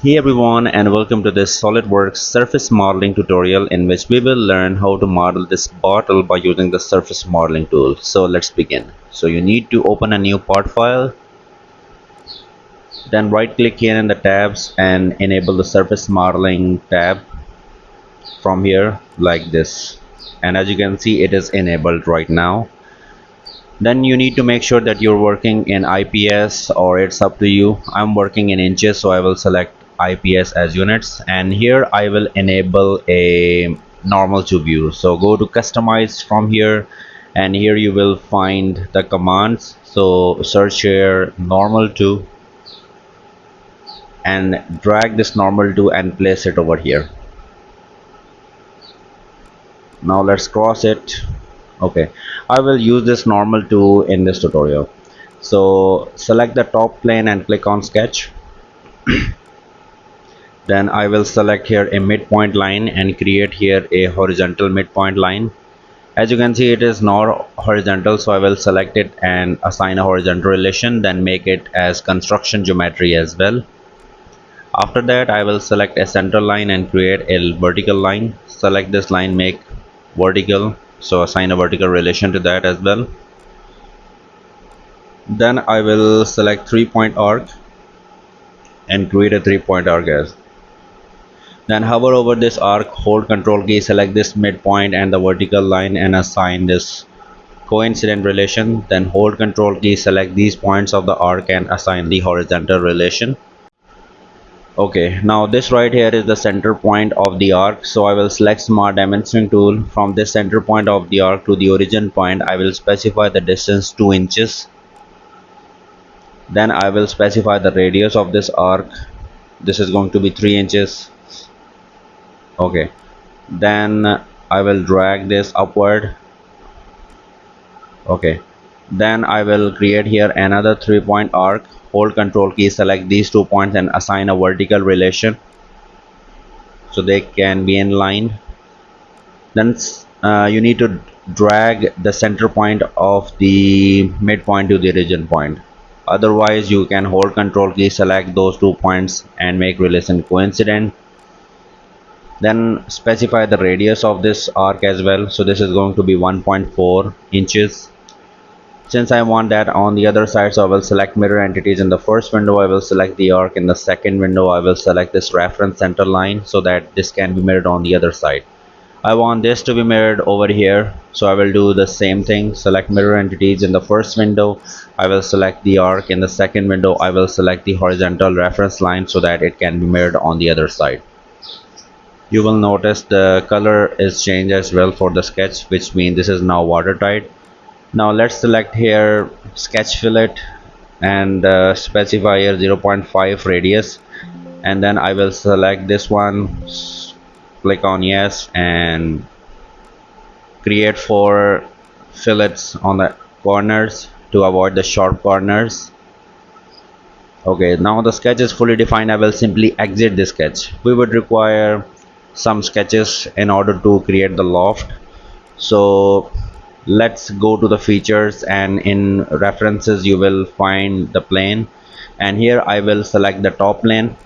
Hey everyone, and welcome to this SOLIDWORKS Surface Modeling tutorial in which we will learn how to model this bottle by using the Surface Modeling tool. So let's begin. So you need to open a new part file, then right click here in the tabs and enable the Surface Modeling tab from here like this. And as you can see, it is enabled right now. Then you need to make sure that you're working in IPS, or it's up to you. I'm working in inches, so I will select IPS as units, and here I will enable a normal to view. So go to customize from here, and here you will find the commands. So search here normal to and drag this normal to and place it over here. Now let's cross it. Okay, I will use this normal to in this tutorial. So select the top plane and click on sketch. Then I will select here a midpoint line and create here a horizontal midpoint line. As you can see, it is not horizontal, so I will select it and assign a horizontal relation, then make it as construction geometry as well. After that, I will select a center line and create a vertical line. Select this line, make vertical, so assign a vertical relation to that as well. Then I will select 3-point arc and create a 3-point arc as. Then hover over this arc, hold Control key, select this midpoint and the vertical line and assign this coincident relation. Then hold Control key, select these points of the arc and assign the horizontal relation. Okay, now this right here is the center point of the arc, so I will select Smart Dimensioning tool. From this center point of the arc to the origin point, I will specify the distance 2 inches. Then I will specify the radius of this arc. This is going to be 3 inches. Okay, then I will drag this upward. Okay, then I will create here another 3-point arc. Hold Control key, select these 2 points and assign a vertical relation so they can be in line. Then you need to drag the center point of the midpoint to the origin point. Otherwise, you can hold Control key, select those 2 points and make relation coincident. Then specify the radius of this arc as well, so this is going to be 1.4 inches. Since I want that on the other side, so I will select mirror entities. In the first window I will select the arc, in the second window I will select this reference center line so that this can be mirrored on the other side. I want this to be mirrored over here, so I will do the same thing. Select mirror entities. In the first window I will select the arc, in the second window I will select the horizontal reference line so that it can be mirrored on the other side. You will notice the color is changed as well for the sketch, which means this is now watertight. Now let's select here sketch fillet and specify here 0.5 radius, and then I will select this one, click on yes, and create 4 fillets on the corners to avoid the sharp corners. Okay, now the sketch is fully defined. I will simply exit the sketch. We would require some sketches in order to create the loft, so let's go to the features, and in references you will find the plane, and here I will select the top plane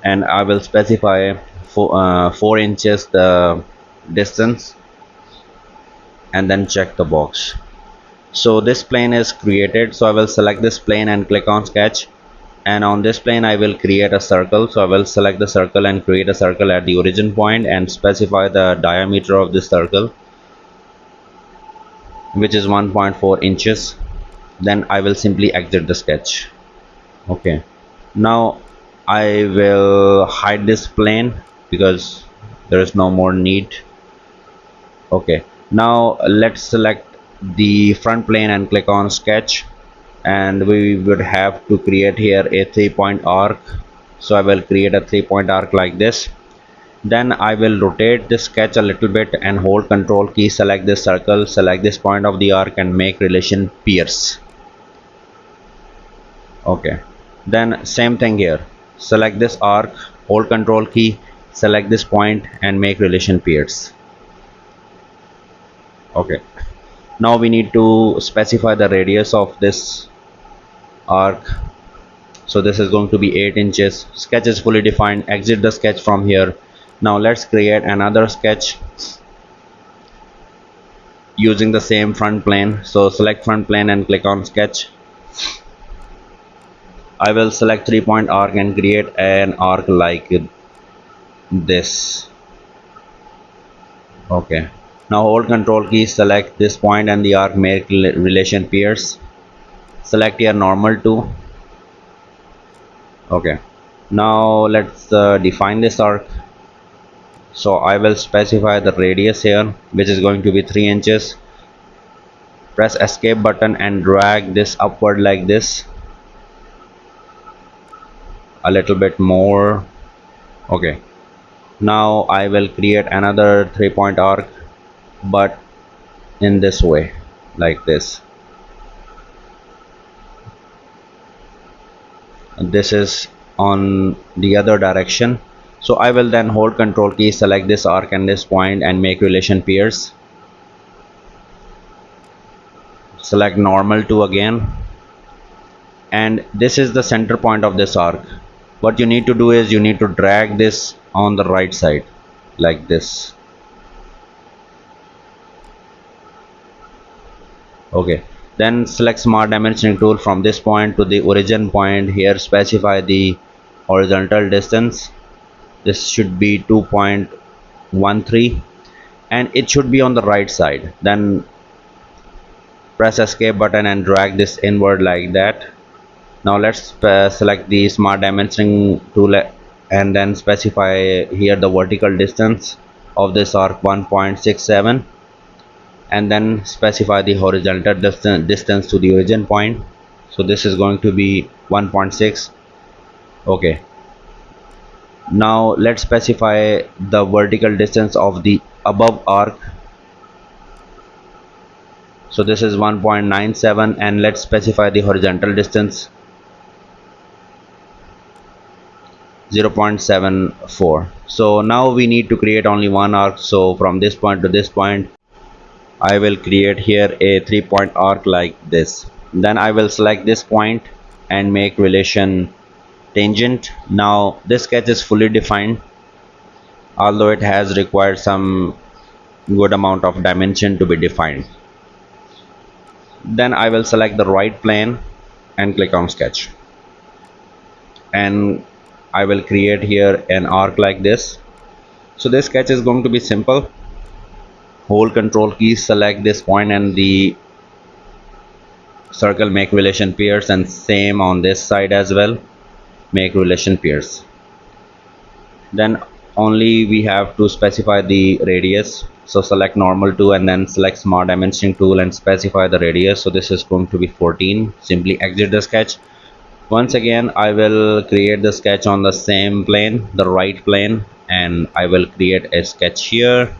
and I will specify 4 inches the distance and then check the box. So this plane is created, so I will select this plane and click on sketch, and on this plane I will create a circle. So I will select the circle and create a circle at the origin point and specify the diameter of this circle, which is 1.4 inches. Then I will simply exit the sketch. Okay, now I will hide this plane because there is no more need. Okay, now let's select the front plane and click on sketch, and we would have to create here a 3-point arc. So I will create a 3-point arc like this. Then I will rotate this sketch a little bit and hold Control key, select this circle, select this point of the arc and make relation pierce. Okay, then same thing here, select this arc, hold Control key, select this point and make relation pierce. Okay, now we need to specify the radius of this arc. So this is going to be 8 inches. Sketch is fully defined. Exit the sketch from here. Now let's create another sketch using the same front plane. So select front plane and click on sketch. I will select 3-point arc and create an arc like this. Okay, now hold control key, select this point and the arc, make relation pairs. Select here normal to. Okay, now let's define this arc. So I will specify the radius here, which is going to be 3 inches. Press escape button and drag this upward like this, a little bit more. Okay, now I will create another 3-point arc, but in this way, like this. This is on the other direction. So I will then hold control key, select this arc and this point and make relation pairs. Select normal to again, and this is the center point of this arc. What you need to do is you need to drag this on the right side like this. Okay, then select smart dimensioning tool. From this point to the origin point here, specify the horizontal distance. This should be 2.13 and it should be on the right side. Then press escape button and drag this inward like that. Now let's select the smart dimensioning tool and then specify here the vertical distance of this arc 1.67, and then specify the horizontal distance to the origin point. So this is going to be 1.6. okay, now let's specify the vertical distance of the above arc. So this is 1.97, and let's specify the horizontal distance 0.74. so now we need to create only one arc. So from this point to this point, I will create here a 3-point arc like this. Then I will select this point and make relation tangent. Now this sketch is fully defined, although it has required some good amount of dimension to be defined. Then I will select the right plane and click on sketch, and I will create here an arc like this. So this sketch is going to be simple. Hold control key, select this point and the circle, make relation pairs, and same on this side as well, make relation pairs. Then only we have to specify the radius. So select normal to and then select smart dimensioning tool and specify the radius. So this is going to be 14. Simply exit the sketch. Once again I will create the sketch on the same plane, the right plane, and I will create a sketch here.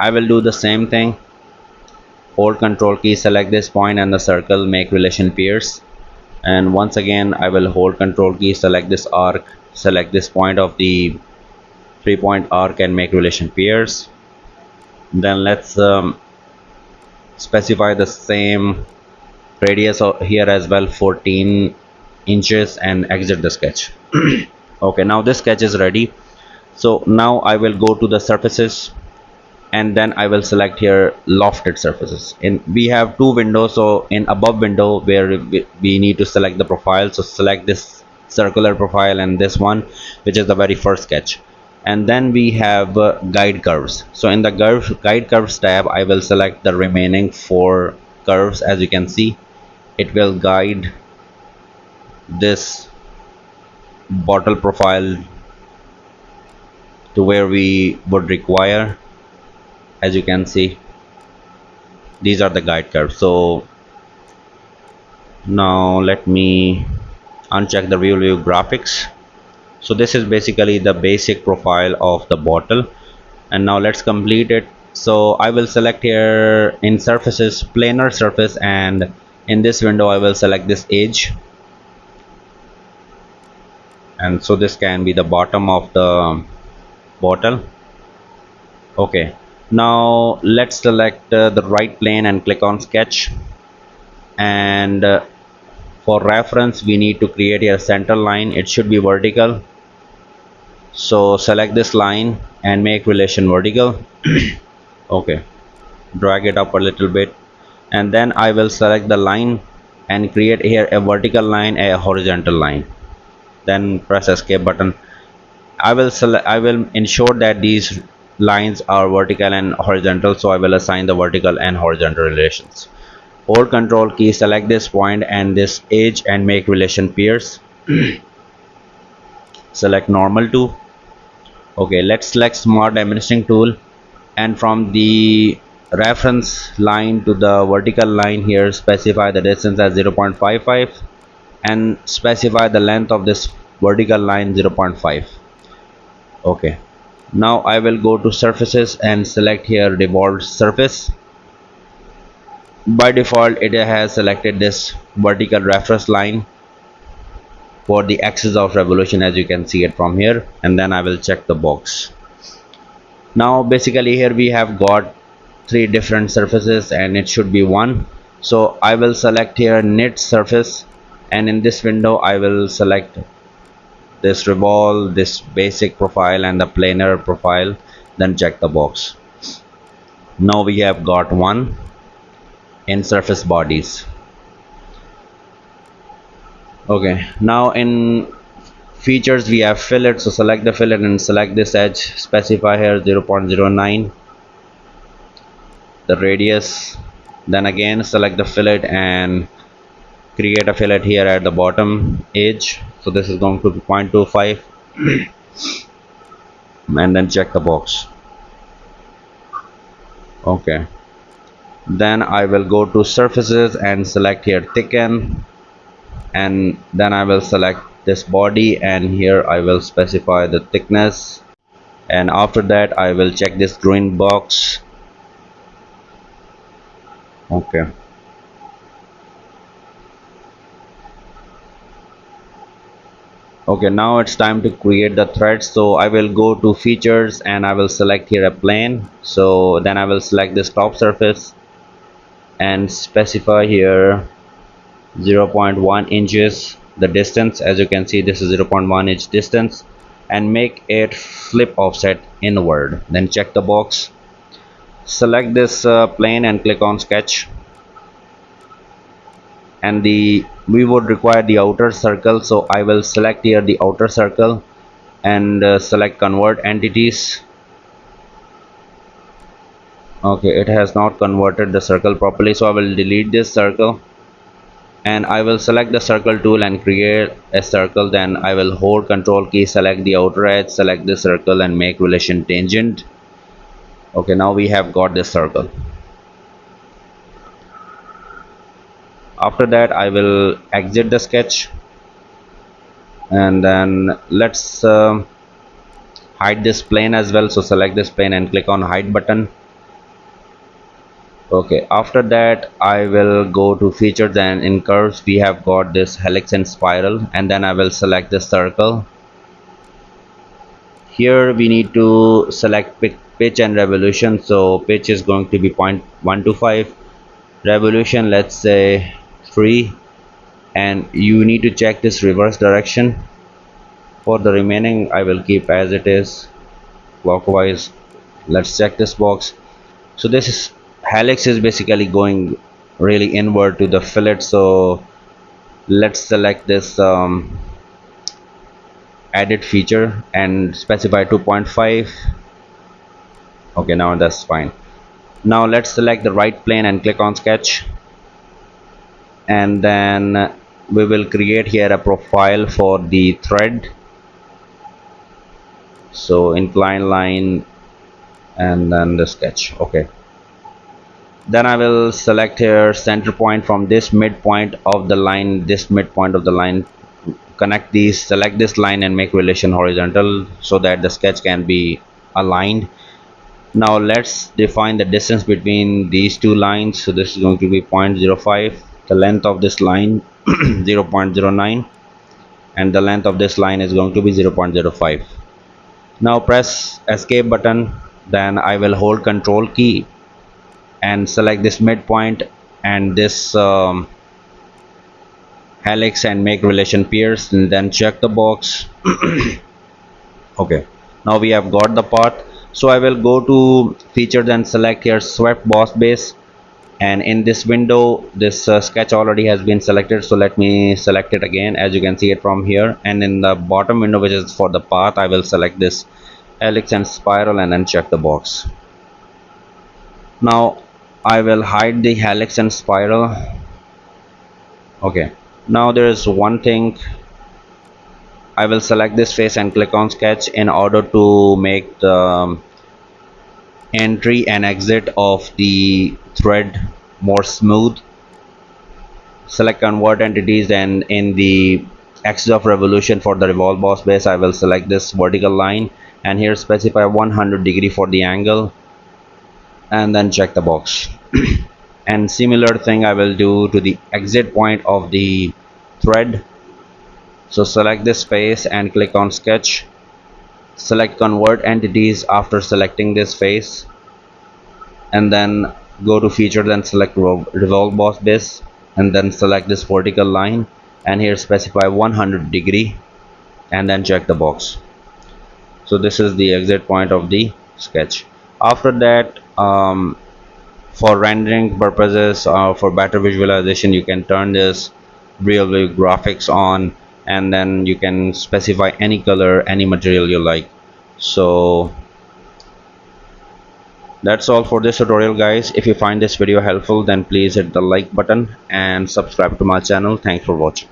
I will do the same thing. Hold control key, select this point and the circle, make relation pairs, and once again I will hold control key, select this arc, select this point of the 3-point arc and make relation pairs. Then let's specify the same radius here as well, 14 inches, and exit the sketch. Okay, now this sketch is ready. So now I will go to the surfaces and then I will select here lofted surfaces. And we have two windows. So in above window where we need to select the profile, so select this circular profile and this one, which is the very first sketch. And then we have guide curves. So in the guide curves tab, I will select the remaining 4 curves. As you can see, it will guide this bottle profile to where we would require. As you can see, these are the guide curves. So now let me uncheck the view graphics. So this is basically the basic profile of the bottle, and now let's complete it. So I will select here in surfaces planar surface, and in this window I will select this edge, and so this can be the bottom of the bottle. Okay, now let's select the right plane and click on sketch, and For reference, we need to create a center line. It should be vertical, so select this line and make relation vertical. Okay, drag it up a little bit, and then I will select the line and create here a vertical line, a horizontal line, then press escape button. I will ensure that these lines are vertical and horizontal, so I will assign the vertical and horizontal relations. Hold control key, select this point and this edge and make relation pairs. Select normal to. Okay, let's select smart dimensioning tool, and from the reference line to the vertical line here, specify the distance as 0.55 and specify the length of this vertical line 0.5. Okay, now I will go to surfaces and select here revolved surface. By default it has selected this vertical reference line for the axis of revolution, as you can see it from here, and then I will check the box. Now basically here we have got three different surfaces and it should be one, so I will select here knit surface, and in this window I will select this revolve, this basic profile and the planar profile, then check the box. Now we have got one in surface bodies. Okay, now in features we have fillet, so select the fillet and select this edge, specify here 0.09 the radius, then again select the fillet and create a fillet here at the bottom edge, so this is going to be 0.25 and then check the box. Okay, then I will go to surfaces and select here thicken, and then I will select this body and here I will specify the thickness, and after that I will check this green box. Okay, okay, now it's time to create the thread, so I will go to features and I will select here a plane, so then I will select this top surface and specify here 0.1 inches the distance. As you can see, this is 0.1 inch distance, and make it flip offset inward, then check the box. Select this plane and click on sketch, and we would require the outer circle, so I will select here the outer circle and select convert entities. Okay, it has not converted the circle properly, so I will delete this circle and I will select the circle tool and create a circle. Then I will hold control key, select the outer edge, select the circle and make relation tangent. Okay, now we have got this circle. After that I will exit the sketch, and then let's hide this plane as well, so select this plane and click on hide button. Okay, after that I will go to features, and in curves we have got this helix and spiral, and then I will select the circle. Here we need to select pitch and revolution, so pitch is going to be 0.125, revolution let's say 3, and you need to check this reverse direction. For the remaining I will keep as it is clockwise. Let's check this box. So this is helix is basically going really inward to the fillet, so let's select this edit feature and specify 2.5. okay, now that's fine. Now let's select the right plane and click on sketch, and then we will create here a profile for the thread, so incline line and then the sketch. Okay, then I will select here center point from this midpoint of the line, this midpoint of the line, connect these, select this line and make relation horizontal so that the sketch can be aligned. Now let's define the distance between these two lines, so this is going to be 0.05, the length of this line 0.09, and the length of this line is going to be 0.05. now press escape button, then I will hold control key and select this midpoint and this helix and make relation pairs, and then check the box. Okay, now we have got the part. So I will go to features and select here swept boss base, and in this window this sketch already has been selected, so let me select it again. As you can see it from here, and in the bottom window, which is for the path, I will select this helix and spiral and then check the box. Now I will hide the helix and spiral. Okay, now there is one thing. I will select this face and click on sketch in order to make the entry and exit of the thread more smooth. Select convert entities, and in the axis of revolution for the revolved boss base, I will select this vertical line, and here specify 100 degree for the angle, and then check the box. And similar thing I will do to the exit point of the thread. So select this face and click on sketch. Select convert entities after selecting this face, and then go to features and select revolve boss base, and then select this vertical line, and here specify 100 degree, and then check the box. So this is the exit point of the sketch. After that, for rendering purposes or for better visualization, you can turn this real graphics on, and then you can specify any color, any material you like. So that's all for this tutorial, guys. If you find this video helpful, then please hit the like button and subscribe to my channel. Thanks for watching.